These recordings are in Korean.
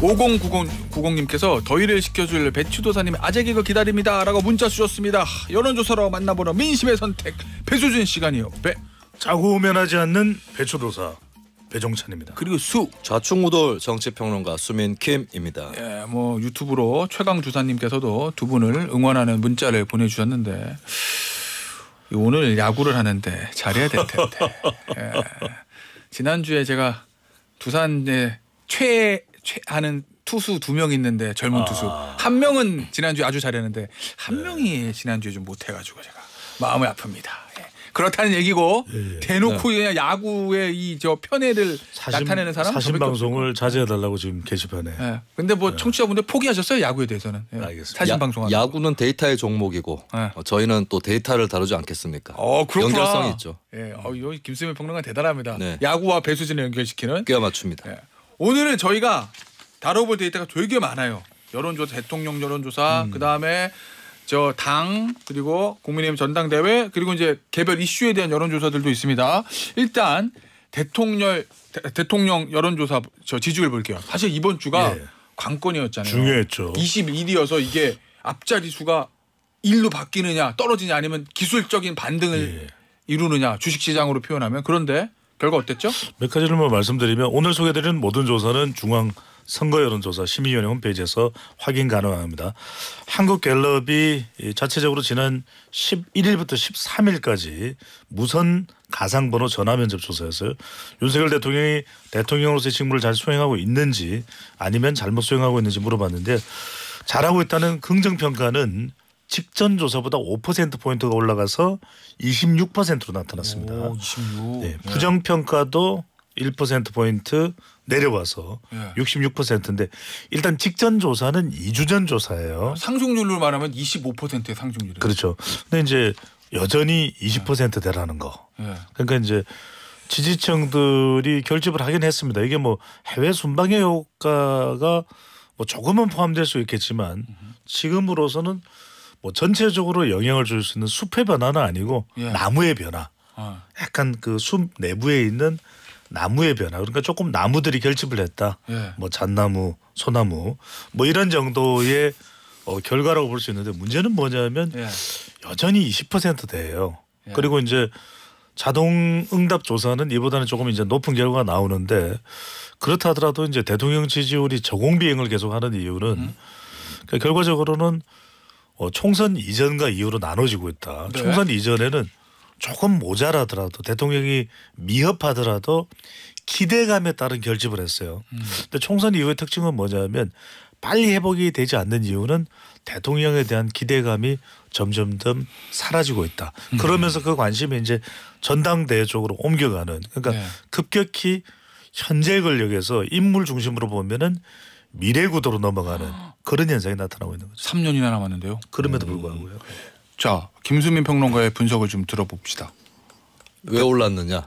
5090님께서 더위를 식혀줄 배추도사님의 아재 개그 기다립니다라고 문자 주셨습니다. 여론조사로 만나보는 민심의 선택 배수진 시간이요. 자고 오면하지 않는 배추도사 배종찬입니다. 그리고 좌충우돌 정치평론가 수민킴입니다. 예, 뭐 유튜브로 최강주사님께서도 두 분을 응원하는 문자를 보내주셨는데 오늘 야구를 하는데 잘해야 될 텐데. 예. 지난주에 제가 두산에 최하는 투수 2명 있는데 젊은 투수 한 명은 지난주에 아주 잘했는데 한 명이 지난주에 좀 못해가지고 제가 마음이 아픕니다. 예. 그렇다는 얘기고 대놓고 그냥 야구의 이 저 편애를 나타내는 사람 사신 방송을 자제해달라고 지금 게시판에. 예. 근데 뭐 청취자분들 포기하셨어요 야구에 대해서는. 예. 알겠습니다. 사신 방송. 야구는 데이터의 종목이고 저희는 또 데이터를 다루지 않겠습니까? 그렇구나. 연결성이 있죠. 예. 김수민 평론가 대단합니다. 네. 야구와 배수진을 연결시키는. 꽤 맞춥니다. 예. 오늘은 저희가 다뤄볼 데이터가 되게 많아요. 여론조사, 대통령 여론조사, 그 다음에 저 당 그리고 국민의힘 전당대회 그리고 이제 개별 이슈에 대한 여론조사들도 있습니다. 일단 대통령 여론조사 저 지지율 볼게요. 사실 이번 주가 관건이었잖아요. 중요했죠. 21위여서 이게 앞자리 수가 1로 바뀌느냐 떨어지냐 아니면 기술적인 반등을 이루느냐 주식시장으로 표현하면. 그런데 결과 어땠죠? 몇 가지를 말씀드리면 오늘 소개드리는 모든 조사는 중앙선거여론조사 심의위원회 홈페이지에서 확인 가능합니다. 한국갤럽이 자체적으로 지난 11일부터 13일까지 무선 가상번호 전화면접 조사였어요. 윤석열 대통령이 대통령으로서의 직무를 잘 수행하고 있는지 아니면 잘못 수행하고 있는지 물어봤는데 잘하고 있다는 긍정평가는 직전 조사보다 5%포인트가 올라가서 26%로 나타났습니다. 26. 네, 부정평가도 1%포인트 내려와서 66%인데 일단 직전 조사는 2주 전 조사예요. 상승률로 말하면 25%의 상승률이에요. 그렇죠. 근데 이제 여전히 20%대라는 거. 그러니까 이제 지지층들이 결집을 하긴 했습니다. 이게 뭐 해외 순방의 효과가 뭐 조금은 포함될 수 있겠지만 지금으로서는 뭐 전체적으로 영향을 줄 수 있는 숲의 변화는 아니고 나무의 변화. 약간 그 숲 내부에 있는 나무의 변화. 그러니까 조금 나무들이 결집을 했다. 뭐 잣나무, 소나무 뭐 이런 정도의 결과라고 볼 수 있는데 문제는 뭐냐면 여전히 20%대예요. 그리고 이제 자동 응답 조사는 이보다는 조금 이제 높은 결과가 나오는데 그렇다 하더라도 이제 대통령 지지율이 저공 비행을 계속하는 이유는 그러니까 결과적으로는 총선 이전과 이후로 나눠지고 있다. 총선 이전에는 조금 모자라더라도 대통령이 미흡하더라도 기대감에 따른 결집을 했어요. 근데 총선 이후의 특징은 뭐냐면 빨리 회복이 되지 않는 이유는 대통령에 대한 기대감이 점점점 사라지고 있다. 그러면서 그 관심이 이제 전당대회 쪽으로 옮겨가는 그러니까 급격히 현재 권력에서 인물 중심으로 보면은 미래 구도로 넘어가는 그런 현상이 나타나고 있는 거죠. 3년이나 남았는데요. 그럼에도 불구하고요. 자, 김수민 평론가의 분석을 좀 들어봅시다. 왜 올랐느냐?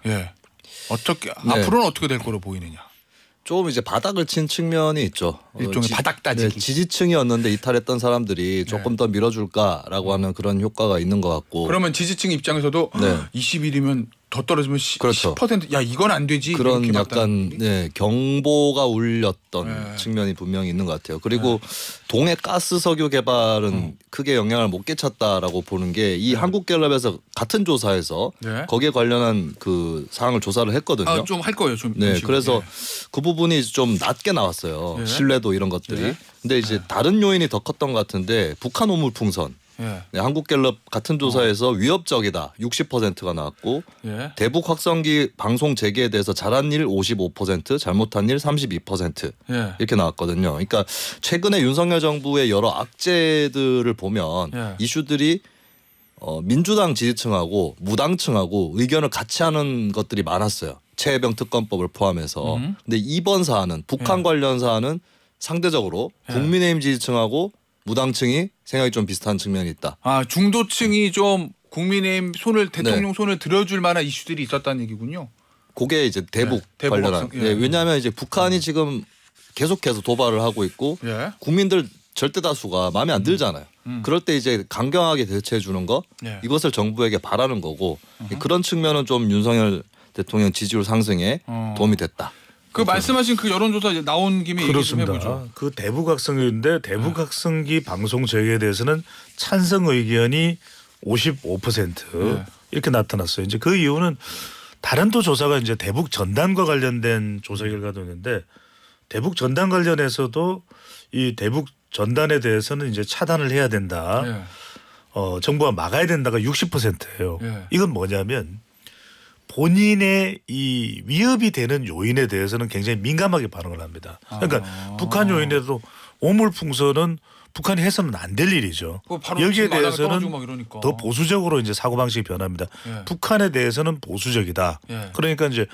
어떻게 앞으로는 어떻게 될 거로 보이느냐? 좀 이제 바닥을 친 측면이 있죠. 일종의 바닥 따지기. 지지층이었는데 이탈했던 사람들이 조금 더 밀어줄까라고 하는 그런 효과가 있는 것 같고. 그러면 지지층 입장에서도 20일이면 더 떨어지면 그렇죠. 10% 야 이건 안 되지. 그런 약간 경보가 울렸던 측면이 분명히 있는 것 같아요. 그리고 동해 가스 석유 개발은 크게 영향을 못 끼쳤다라고 보는 게 이 한국갤럽에서 같은 조사에서 거기에 관련한 그 사항을 조사를 했거든요. 좀 할 거예요. 좀. 그래서 그 부분이 좀 낮게 나왔어요. 신뢰도 이런 것들이. 근데 이제 다른 요인이 더 컸던 것 같은데 북한 오물 풍선. 한국갤럽 같은 조사에서 위협적이다 60%가 나왔고 대북 확성기 방송 재개에 대해서 잘한 일 55% 잘못한 일 32% 이렇게 나왔거든요. 그러니까 최근에 윤석열 정부의 여러 악재들을 보면 이슈들이 민주당 지지층하고 무당층하고 의견을 같이 하는 것들이 많았어요. 최혜병 특검법을 포함해서. 근데 이번 사안은 북한 관련 사안은 상대적으로 국민의힘 지지층하고 무당층이 생각이 좀 비슷한 측면이 있다. 중도층이 좀 국민의힘 대통령 손을 들어줄 만한 이슈들이 있었다는 얘기군요. 그게 이제 대북 관련한. 왜냐하면 이제 북한이 지금 계속해서 도발을 하고 있고 국민들 절대 다수가 마음에 안 들잖아요. 그럴 때 이제 강경하게 대처해 주는 거 이것을 정부에게 바라는 거고 그런 측면은 좀 윤석열 대통령 지지율 상승에 도움이 됐다. 그 말씀하신 그 여론조사 나온 김에 얘기 좀 해보죠. 그렇습니다. 그 대북학생인데 대북학생기 방송 재개에 대해서는 찬성 의견이 55% 이렇게 나타났어요. 이제 그 이유는 다른 또 조사가 이제 대북 전단과 관련된 조사 결과도 있는데 대북 전단 관련해서도 이 대북 전단에 대해서는 이제 차단을 해야 된다. 정부가 막아야 된다가 60%예요. 이건 뭐냐면 본인의 이 위협이 되는 요인에 대해서는 굉장히 민감하게 반응을 합니다. 그러니까 북한 요인에도 오물풍선은 북한이 해서는 안 될 일이죠. 여기에 대해서는 더 보수적으로 이제 사고방식이 변합니다. 북한에 대해서는 보수적이다. 그러니까 이제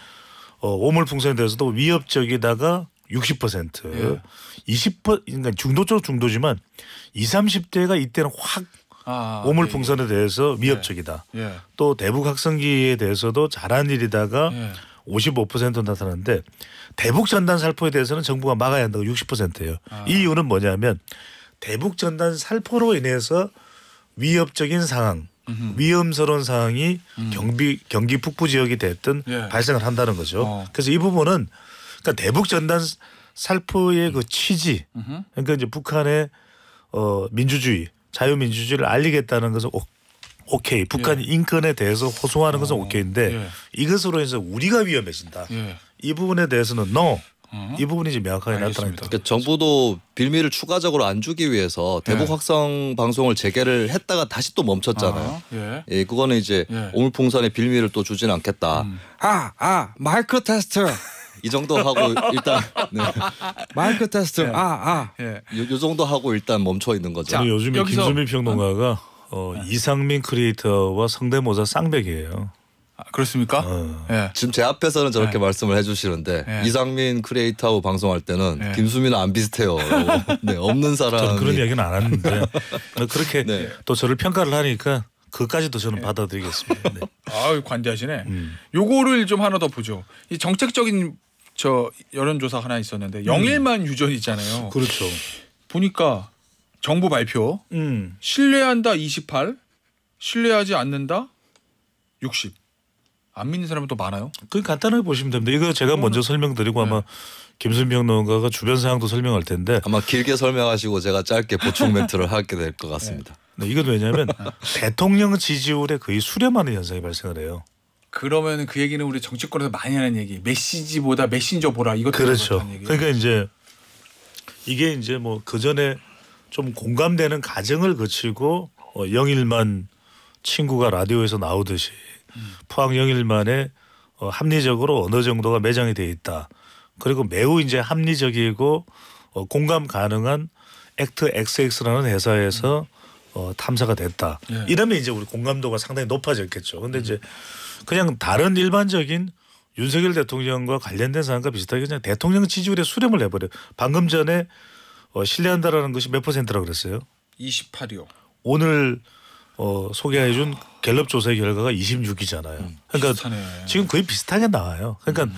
오물풍선에 대해서도 위협적이다가 60%, 20% 그러니까 중도적 중도지만 20, 30대가 이때는 확 오물풍선에 대해서 위협적이다. 또 대북 학생기에 대해서도 잘한 일이다가 55% 나타났는데 대북 전단 살포에 대해서는 정부가 막아야 한다고 60%예요. 이 이유는 뭐냐면 대북 전단 살포로 인해서 위협적인 상황, 위험스러운 상황이 경기 북부 지역이 됐든 발생을 한다는 거죠. 그래서 이 부분은 그러니까 대북 전단 살포의 그 취지, 그러니까 이제 북한의 민주주의, 자유민주주의를 알리겠다는 것은 오케이. 북한이 인권에 대해서 호소하는 것은 오케이인데 이것으로 해서 우리가 위험해진다. 이 부분에 대해서는 no. 이 부분이 이제 명확하게 나타납니다. 그러니까 정부도 빌미를 추가적으로 안 주기 위해서 대북 확성 방송을 재개를 했다가 다시 또 멈췄잖아요. 예, 그거는 이제 오물풍선의 빌미를 또 주지는 않겠다. 마이크로 테스트. 이 정도 하고 일단 마이크 테스트 요 정도 하고 일단 멈춰 있는 거죠. 자, 요즘에 김수민 평론가가 이상민 크리에이터와 성대모사 쌍벽이에요. 그렇습니까? 지금 제 앞에서는 저렇게 말씀을 해주시는데 이상민 크리에이터하고 방송할 때는 김수민은 안 비슷해요. 없는 사람. 저는 그런 이야기는 안 했는데 그렇게 또 저를 평가를 하니까 그까지도 저는 받아들이겠습니다. 아유 관대하시네. 요거를 좀 하나 더 보죠. 이 정책적인 여론조사 하나 있었는데 영일만 유전 있잖아요. 그렇죠. 보니까 정부 발표 신뢰한다 28, 신뢰하지 않는다 60. 안 믿는 사람은 또 많아요? 그 간단하게 보시면 됩니다. 이거 제가 먼저 설명드리고 아마 김수민 평론가가 주변 상황도 설명할 텐데 아마 길게 설명하시고 제가 짧게 보충 멘트를 하게 될 것 같습니다. 이건 왜냐하면 대통령 지지율에 거의 수렴하는 현상이 발생을 해요. 그러면 그 얘기는 우리 정치권에서 많이 하는 얘기. 메시지보다 메신저 보라 이것도 그렇죠. 그러니까 이제 이게 이제 뭐 그 전에 좀 공감되는 가정을 거치고 영일만 친구가 라디오에서 나오듯이 포항 영일만에 합리적으로 어느 정도가 매장이 돼 있다. 그리고 매우 이제 합리적이고 공감 가능한 액트 XX라는 회사에서 탐사가 됐다. 이러면 이제 우리 공감도가 상당히 높아졌겠죠. 그런데 이제 그냥 다른 일반적인 윤석열 대통령과 관련된 사안과 비슷하게 그냥 대통령 지지율에 수렴을 해버려요. 방금 전에 신뢰한다라는 것이 몇 %라고 그랬어요? 28이요. 오늘 소개해준 갤럽 조사의 결과가 26이잖아요. 그러니까 비슷하네. 지금 거의 비슷하게 나와요. 그러니까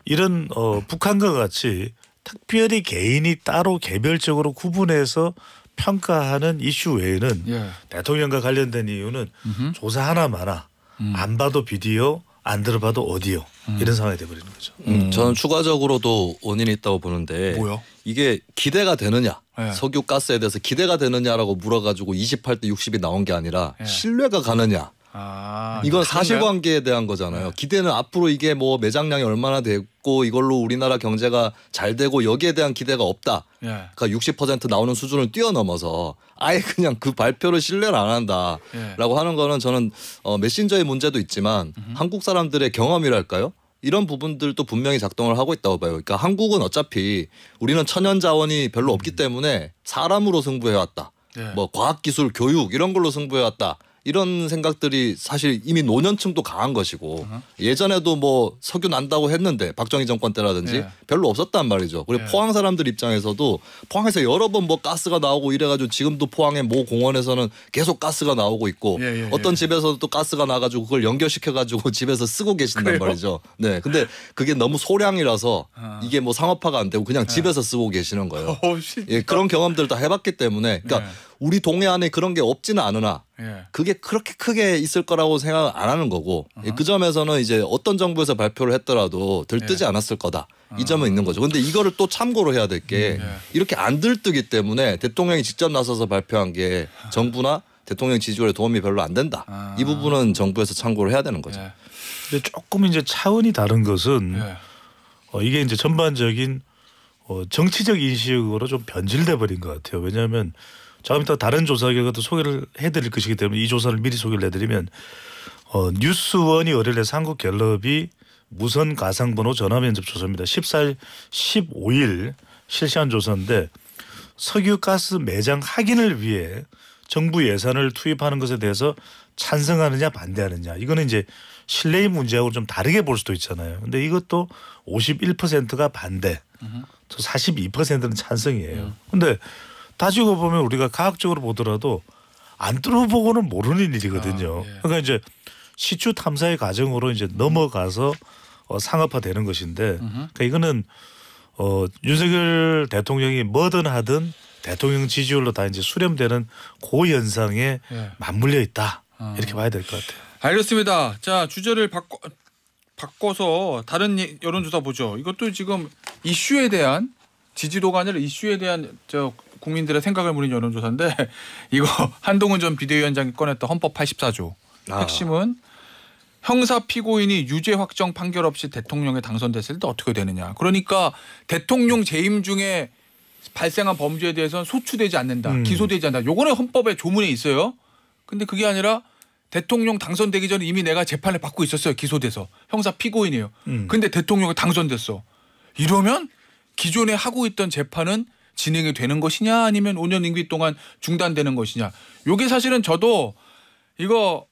이런 북한과 같이 특별히 개인이 따로 개별적으로 구분해서 평가하는 이슈 외에는 대통령과 관련된 이유는 조사 하나마나 안 봐도 비디오 안 들어봐도 오디오 이런 상황이 돼버리는 거죠. 저는 추가적으로도 원인이 있다고 보는데 뭐요? 이게 기대가 되느냐 석유 가스에 대해서 기대가 되느냐라고 물어가지고 28대 60이 나온 게 아니라 신뢰가 가느냐. 이건 사실관계에 대한 거잖아요. 기대는 앞으로 이게 뭐 매장량이 얼마나 됐고 이걸로 우리나라 경제가 잘 되고 여기에 대한 기대가 없다. 그러니까 60% 나오는 수준을 뛰어넘어서 아예 그냥 그 발표를 신뢰를 안 한다라고 하는 거는 저는 메신저의 문제도 있지만 한국 사람들의 경험이랄까요? 이런 부분들도 분명히 작동을 하고 있다고 봐요. 그러니까 한국은 어차피 우리는 천연 자원이 별로 없기 때문에 사람으로 승부해왔다. 뭐 과학기술, 교육 이런 걸로 승부해왔다. 이런 생각들이 사실 이미 노년층도 강한 것이고 예전에도 뭐 석유 난다고 했는데 박정희 정권 때라든지 별로 없었단 말이죠. 그리고 포항 사람들 입장에서도 포항에서 여러 번 뭐 가스가 나오고 이래가지고 지금도 포항의 모 공원에서는 계속 가스가 나오고 있고 어떤 집에서도 또 가스가 나가지고 그걸 연결시켜가지고 집에서 쓰고 계신단 말이죠. 네, 근데 그게 너무 소량이라서 이게 뭐 상업화가 안 되고 그냥 집에서 쓰고 계시는 거예요. 그런 경험들을 다 해봤기 때문에 그러니까 우리 동해 안에 그런 게 없지는 않으나 예. 그게 그렇게 크게 있을 거라고 생각 안 하는 거고 그 점에서는 이제 어떤 정부에서 발표를 했더라도 들뜨지 않았을 거다. 이 점은 있는 거죠. 근데 이거를 또 참고로 해야 될 게 이렇게 안 들뜨기 때문에 대통령이 직접 나서서 발표한 게 정부나 대통령 지지율에 도움이 별로 안 된다. 이 부분은 정부에서 참고를 해야 되는 거죠. 근데 조금 이제 차원이 다른 것은 이게 이제 전반적인 정치적 인식으로 좀 변질돼 버린 것 같아요. 왜냐하면 조금 이따 다른 조사 결과도 소개를 해드릴 것이기 때문에 이 조사를 미리 소개를 해드리면 뉴스원이 월요일에 한국갤럽이 무선 가상번호 전화면접 조사입니다. 14일, 15일 실시한 조사인데 석유 가스 매장 확인을 위해 정부 예산을 투입하는 것에 대해서 찬성하느냐 반대하느냐 이거는 이제 신뢰의 문제하고 좀 다르게 볼 수도 있잖아요. 근데 이것도 51%가 반대, 42%는 찬성이에요. 근데 따지고 보면 우리가 과학적으로 보더라도 안 들어보고는 모르는 일이거든요. 그러니까 이제 시추 탐사의 과정으로 이제 넘어가서 상업화되는 것인데 그러니까 이거는 윤석열 대통령이 뭐든 하든 대통령 지지율로 다 이제 수렴되는 그 현상에 맞물려 있다 이렇게 봐야 될 것 같아요. 알겠습니다. 자 주제를 바꿔서 다른 여론조사 보죠. 이것도 지금 이슈에 대한 지지도가 아니라 이슈에 대한 국민들의 생각을 묻는 여론조사인데 이거 한동훈 전 비대위원장이 꺼냈던 헌법 84조 핵심은 형사 피고인이 유죄 확정 판결 없이 대통령에 당선됐을 때 어떻게 되느냐. 그러니까 대통령 재임 중에 발생한 범죄에 대해서는 소추되지 않는다. 기소되지 않는다. 요거는 헌법에 조문에 있어요. 근데 그게 아니라 대통령 당선되기 전에 이미 내가 재판을 받고 있었어요. 기소돼서. 형사 피고인이에요. 근데 대통령이 당선됐어. 이러면 기존에 하고 있던 재판은 진행이 되는 것이냐 아니면 5년 임기 동안 중단되는 것이냐. 요게 사실은 저도 이거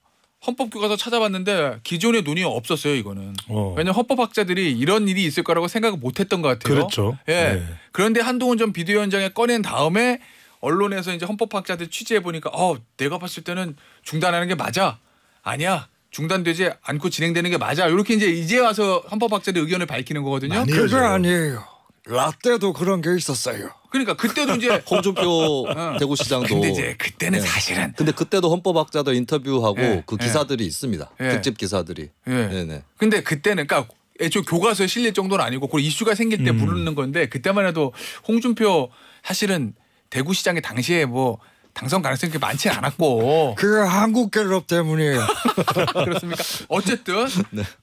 헌법교과서 찾아봤는데 기존의 논의가 없었어요. 이거는. 왜냐하면 헌법학자들이 이런 일이 있을 거라고 생각을 못했던 것 같아요. 그렇죠. 예. 네. 그런데 한동훈 전 비대위원장이 꺼낸 다음에 언론에서 이제 헌법학자들 취재해 보니까 내가 봤을 때는 중단하는 게 맞아. 아니야. 중단되지 않고 진행되는 게 맞아. 이렇게 이제 와서 헌법학자들 의견을 밝히는 거거든요. 그게 아니에요. 라떼도 그런 게 있었어요. 그러니까 그때도 이제 홍준표 대구시장도. 근데 이제 그때는 사실은. 근데 그때도 헌법학자들 인터뷰하고 그 기사들이 있습니다. 특집 기사들이. 네네. 근데 그때는 그러니까 애초에 교과서에 실릴 정도는 아니고 그 이슈가 생길 때 부르는 건데 그때만 해도 홍준표 사실은 대구시장의 당시에 뭐 당선 가능성이 그렇게 많지 않았고. 그게 한국갤럽 때문이에요. 그렇습니까? 어쨌든.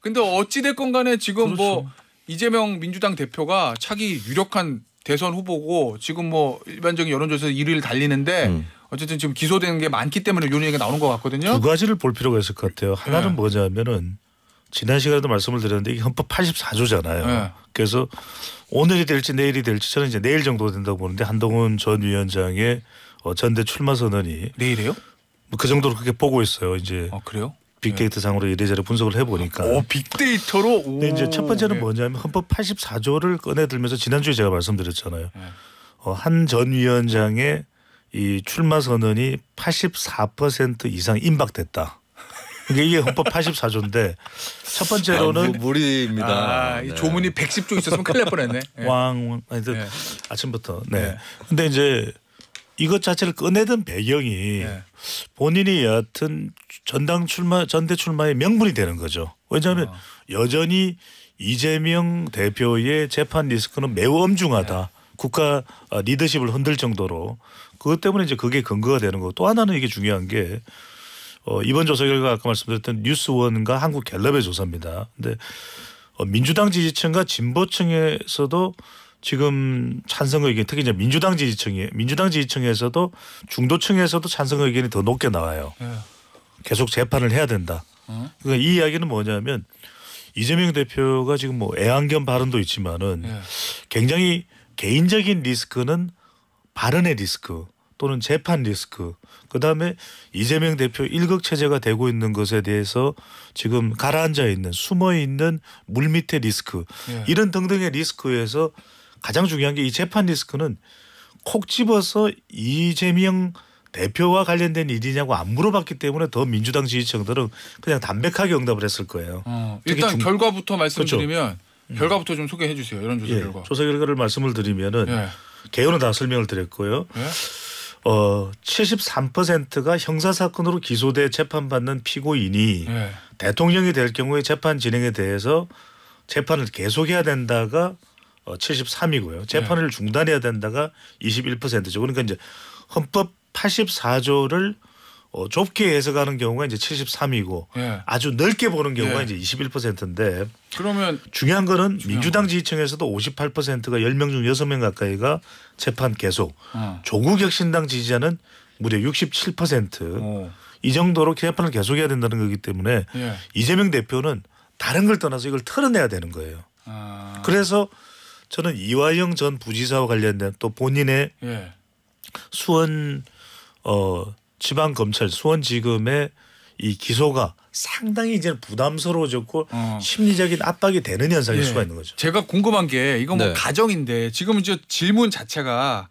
근데 어찌됐건 간에 지금 그렇죠. 뭐 이재명 민주당 대표가 차기 유력한 대선 후보고 지금 뭐 일반적인 여론조사에서 1위를 달리는데 어쨌든 지금 기소되는 게 많기 때문에 이런 얘기가 나오는 것 같거든요. 두 가지를 볼 필요가 있을 것 같아요. 하나는 뭐냐면은 지난 시간에도 말씀을 드렸는데 이게 헌법 84조잖아요. 그래서 오늘이 될지 내일이 될지 저는 이제 내일 정도 된다고 보는데 한동훈 전 위원장의 전대 출마 선언이 내일이에요? 그 정도로 그렇게 보고 있어요. 이제 그래요? 빅데이터 상으로 이래저래 분석을 해보니까. 빅데이터로. 근데 이제 첫 번째는 뭐냐면 헌법 84조를 꺼내들면서 지난주에 제가 말씀드렸잖아요. 한 전 위원장의 이 출마 선언이 84% 이상 임박됐다. 그러니까 이게 헌법 84조인데 첫 번째로는 무리입니다. 이 조문이 110조 있었으면 큰일 날 뻔했네. 아침부터. 근데 이제 이것 자체를 꺼내던 배경이 본인이 여하튼 전대 출마의 명분이 되는 거죠. 왜냐하면 여전히 이재명 대표의 재판 리스크는 매우 엄중하다. 국가 리더십을 흔들 정도로 그것 때문에 이제 그게 근거가 되는 거고 또 하나는 이게 중요한 게 이번 조사 결과 아까 말씀드렸던 뉴스원과 한국갤럽의 조사입니다. 근데 민주당 지지층과 진보층에서도 지금 찬성 의견 특히 이제 민주당 지지층에서도 중도층에서도 찬성 의견이 더 높게 나와요. 계속 재판을 해야 된다. 그러니까 이 이야기는 뭐냐면 이재명 대표가 지금 뭐 애완견 발언도 있지만은 굉장히 개인적인 리스크는 발언의 리스크 또는 재판 리스크 그다음에 이재명 대표 일극 체제가 되고 있는 것에 대해서 지금 가라앉아 있는 숨어 있는 물밑의 리스크 이런 등등의 리스크에서 가장 중요한 게 이 재판 리스크는 콕 집어서 이재명 대표와 관련된 일이냐고 안 물어봤기 때문에 더 민주당 지지층들은 그냥 담백하게 응답을 했을 거예요. 일단 결과부터 말씀드리면 결과부터 좀 소개해 주세요. 이런 조사 결과. 조사 결과를 말씀을 드리면은 개요는 다 설명을 드렸고요. 73%가 형사 사건으로 기소돼 재판받는 피고인이 대통령이 될 경우에 재판 진행에 대해서 재판을 계속해야 된다가 73이고요. 재판을 중단해야 된다가 21%죠. 그러니까 이제 헌법 84조를 좁게 해석하는 경우가 이제 73이고 아주 넓게 보는 경우가 이제 21%인데 그러면 중요한 거는 민주당 지지층에서도 58%가 10명 중 6명 가까이가 재판 계속 조국혁신당 지지자는 무려 67% 이 정도로 재판을 계속해야 된다는 거기 때문에 이재명 대표는 다른 걸 떠나서 이걸 털어내야 되는 거예요. 그래서 저는 이화영 전 부지사와 관련된 또 본인의 수원 지방검찰 수원지검의 이 기소가 상당히 이제 부담스러워졌고 심리적인 압박이 되는 현상일 수가 있는 거죠. 제가 궁금한 게 이건 뭐 가정인데 지금 이제 질문 자체가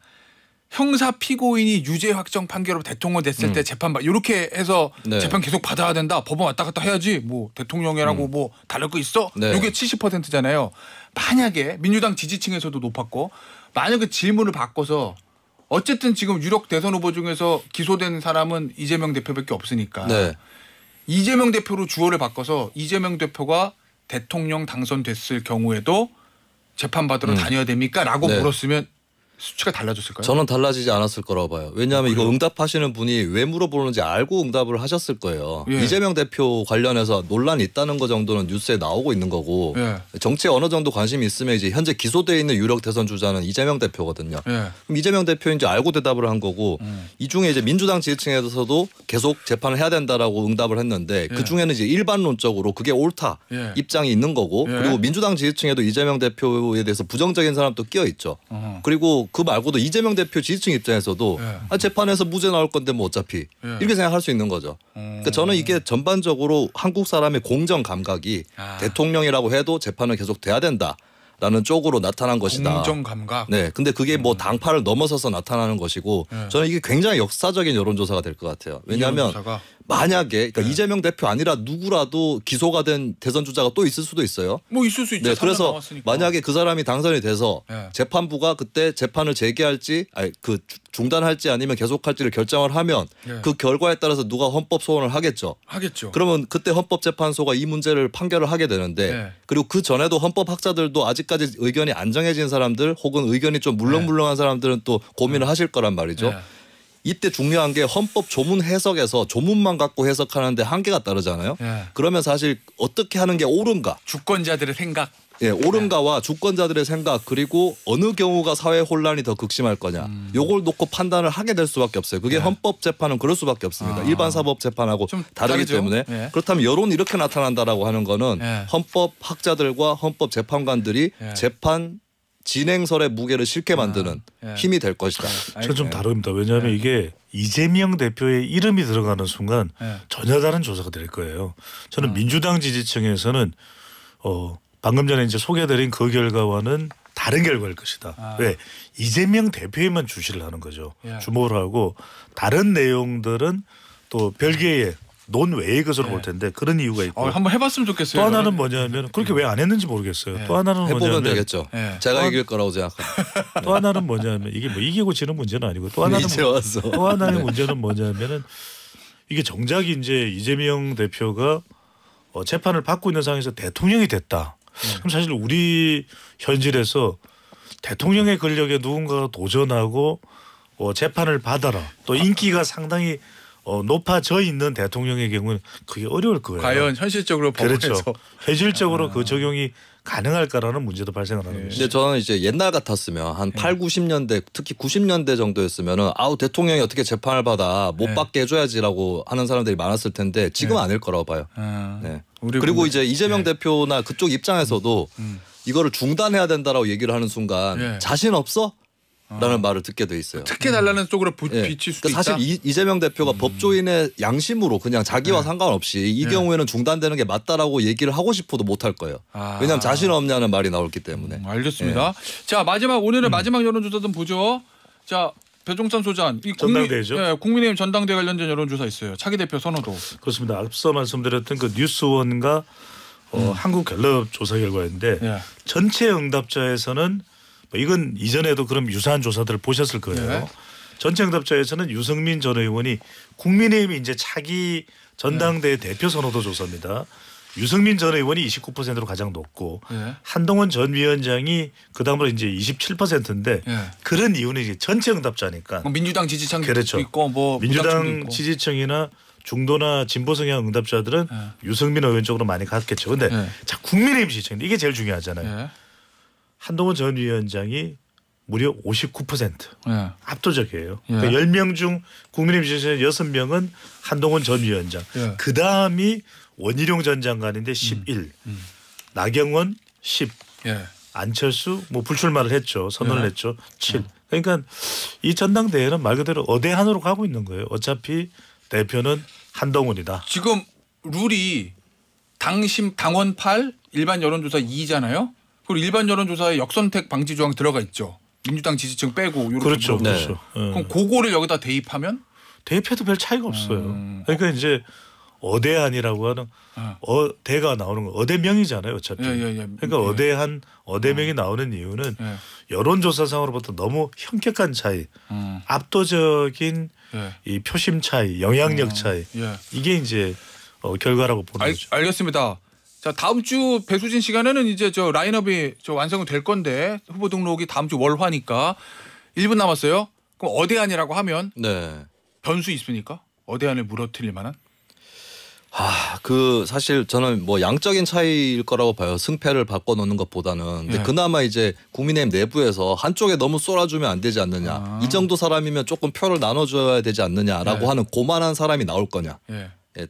형사 피고인이 유죄 확정 판결로 대통령 됐을 때 재판 이렇게 해서 재판 계속 받아야 된다. 법원 왔다 갔다 해야지. 뭐 대통령이라고 뭐 다를 거 있어? 이게 70%잖아요. 만약에 민주당 지지층에서도 높았고 만약에 질문을 바꿔서 어쨌든 지금 유력 대선 후보 중에서 기소된 사람은 이재명 대표밖에 없으니까 이재명 대표로 주어를 바꿔서 이재명 대표가 대통령 당선됐을 경우에도 재판받으러 다녀야 됩니까? 라고 물었으면 수치가 달라졌을까요? 저는 달라지지 않았을 거라고 봐요. 왜냐하면 이거 응답하시는 분이 왜 물어보는지 알고 응답을 하셨을 거예요. 이재명 대표 관련해서 논란이 있다는 거 정도는 뉴스에 나오고 있는 거고 정치에 어느 정도 관심이 있으면 이제 현재 기소되어 있는 유력 대선 주자는 이재명 대표거든요. 그럼 이재명 대표인지 알고 대답을 한 거고 이 중에 이제 민주당 지지층에서도 계속 재판을 해야 된다라고 응답을 했는데 그 중에는 이제 일반론적으로 그게 옳다 입장이 있는 거고 그리고 민주당 지지층에도 이재명 대표에 대해서 부정적인 사람도 끼어 있죠. 그리고 그 말고도 이재명 대표 지지층 입장에서도 재판에서 무죄 나올 건데 뭐 어차피 이렇게 생각할 수 있는 거죠. 그러니까 저는 이게 전반적으로 한국 사람의 공정 감각이 대통령이라고 해도 재판은 계속 돼야 된다라는 쪽으로 나타난 것이다. 공정 감각. 네, 근데 그게 뭐 당파를 넘어서서 나타나는 것이고 저는 이게 굉장히 역사적인 여론조사가 될 것 같아요. 왜냐하면 만약에 그러니까 이재명 대표 아니라 누구라도 기소가 된 대선 주자가 또 있을 수도 있어요. 뭐 있을 수 있죠. 네, 그래서 만약에 그 사람이 당선이 돼서 재판부가 그때 재판을 재개할지 그 중단할지 아니면 계속할지를 결정을 하면 그 결과에 따라서 누가 헌법 소원을 하겠죠. 그러면 그때 헌법재판소가 이 문제를 판결을 하게 되는데 그리고 그 전에도 헌법학자들도 아직까지 의견이 안 정해진 사람들 혹은 의견이 좀 물렁물렁한 사람들은 또 고민을 하실 거란 말이죠. 이때 중요한 게 헌법 조문 해석에서 조문만 갖고 해석하는데 한계가 따르잖아요. 그러면 사실 어떻게 하는 게 옳은가. 주권자들의 생각. 옳은가와 주권자들의 생각 그리고 어느 경우가 사회 혼란이 더 극심할 거냐. 요걸 놓고 판단을 하게 될 수밖에 없어요. 그게 헌법재판은 그럴 수밖에 없습니다. 일반 사법재판하고 다르기 때문에. 그렇다면 여론이 이렇게 나타난다라고 하는 거는 헌법학자들과 헌법재판관들이 재판 진행설의 무게를 실게 만드는 힘이 될 것이다. 저는 좀 다릅니다. 왜냐하면 이게 이재명 대표의 이름이 들어가는 순간 전혀 다른 조사가 될 거예요. 저는 민주당 지지층에서는 방금 전에 이제 소개해드린 그 결과와는 다른 결과일 것이다. 왜? 이재명 대표에만 주시를 하는 거죠. 주목을 하고 다른 내용들은 또 별개의 논외의 것으로 볼 텐데 그런 이유가 있고 한번 해봤으면 좋겠어요. 또 하나는 뭐냐면 그렇게 왜 안 했는지 모르겠어요. 또 하나는 해보면 되겠죠. 제가 이길 거라고 생각합니다. 또 하나는 뭐냐면 이게 뭐 이기고 지는 문제는 아니고 또 하나는 또 하나의 문제는 뭐냐면은 이게 정작 이제 이재명 대표가 재판을 받고 있는 상황에서 대통령이 됐다. 그럼 사실 우리 현실에서 대통령의 권력에 누군가가 도전하고 재판을 받아라. 또 인기가 상당히 높아져 있는 대통령의 경우는 그게 어려울 거예요. 과연 현실적으로 법원에서 그렇죠. 현실적으로 그 적용이 가능할까라는 문제도 발생을 하는 거죠. 근데 저는 이제 옛날 같았으면 한 8, 90년대 특히 90년대 정도였으면은 아우 대통령이 어떻게 재판을 받아 못 받게 해줘야지라고 하는 사람들이 많았을 텐데 지금은 아닐 거라고 봐요. 그리고 이제 이재명 대표나 그쪽 입장에서도 이거를 중단해야 된다라고 얘기를 하는 순간 자신 없어? 라는 말을 듣게 돼 있어요. 특혜 달라는 쪽으로 비칠 수도 그러니까 있다. 사실 이재명 대표가 법조인의 양심으로 그냥 자기와 상관없이 이 경우에는 중단되는 게 맞다라고 얘기를 하고 싶어도 못할 거예요. 왜냐하면 자신 없냐는 말이 나올기 때문에. 알겠습니다. 자 마지막 오늘의 마지막 여론조사 좀 보죠. 자 배종찬 소장 이 전당대회죠. 국민의힘 전당대회 관련된 여론조사 있어요. 차기 대표 선호도. 그렇습니다. 앞서 말씀드렸던 그 뉴스원과 한국갤럽 조사 결과인데 전체 응답자에서는 이건 이전에도 그럼 유사한 조사들을 보셨을 거예요. 전체 응답자에서는 유승민 전 의원이 국민의힘이 이제 차기 전당대회 대표 선호도 조사입니다. 유승민 전 의원이 29%로 가장 높고 한동훈 전 위원장이 그다음으로 이제 27%인데 그런 이유는 이제 전체 응답자니까. 뭐 민주당 지지층도 그렇죠. 있고 뭐 민주당 있고. 지지층이나 중도나 진보 성향 응답자들은 유승민 의원 쪽으로 많이 갔겠죠. 근데 자 국민의힘 지지층 이게 제일 중요하잖아요. 한동훈 전 위원장이 무려 59%. 압도적이에요. 그러니까 10명 중 국민의힘 지지층 6명은 한동훈 전 위원장. 그다음이 원희룡 전 장관인데 11. 나경원 10. 안철수 뭐 불출마를 했죠. 선언을 했죠. 7. 그러니까 이 전당대회는 말 그대로 어대한으로 가고 있는 거예요. 어차피 대표는 한동훈이다. 지금 룰이 당원 8, 일반 여론조사 2잖아요. 그리고 일반 여론조사에 역선택 방지 조항 들어가 있죠. 민주당 지지층 빼고 이렇게. 그렇죠. 그렇죠. 그럼 그거를 여기다 대입하면 대입해도 별 차이가 없어요. 그러니까 이제 어대한이라고 하는 어대가 나오는 거 어대명이잖아요. 어차피. 그러니까 어대한 어대명이 나오는 이유는 여론조사상으로부터 너무 현격한 차이, 압도적인 이 표심 차이, 영향력 차이 이게 이제 결과라고 보는 거죠. 알겠습니다. 자 다음 주 배수진 시간에는 이제 저 라인업이 완성이 될 건데 후보 등록이 다음 주 월화니까 1분 남았어요. 그럼 어대한이라고 하면 변수 있습니까? 어대한을 무너뜨릴 만한? 그 사실 저는 뭐 양적인 차이일 거라고 봐요. 승패를 바꿔놓는 것보다는. 근데 그나마 이제 국민의힘 내부에서 한쪽에 너무 쏠아주면 안 되지 않느냐. 이 정도 사람이면 조금 표를 나눠줘야 되지 않느냐라고 하는 고만한 사람이 나올 거냐.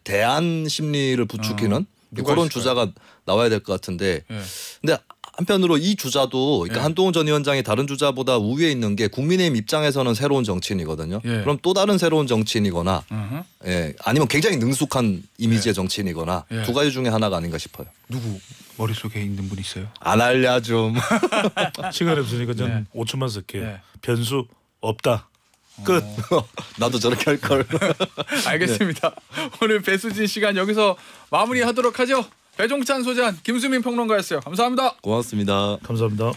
대안 심리를 부추기는 그런 있을까요? 주자가 나와야 될 것 같은데. 근데 한편으로 이 주자도 그러니까 한동훈 전 위원장이 다른 주자보다 우위에 있는 게 국민의힘 입장에서는 새로운 정치인이거든요. 그럼 또 다른 새로운 정치인이거나 아니면 굉장히 능숙한 이미지의 정치인이거나 두 가지 중에 하나가 아닌가 싶어요. 누구 머릿속에 있는 분 있어요? 안 알려 좀. 시간이 없으니까 저는 5초만 쓸게요. 변수 없다. 끝. 나도 저렇게 할 걸. 알겠습니다. 오늘 배수진 시간 여기서 마무리하도록 하죠. 배종찬 소장, 김수민 평론가였어요. 감사합니다. 고맙습니다. 감사합니다.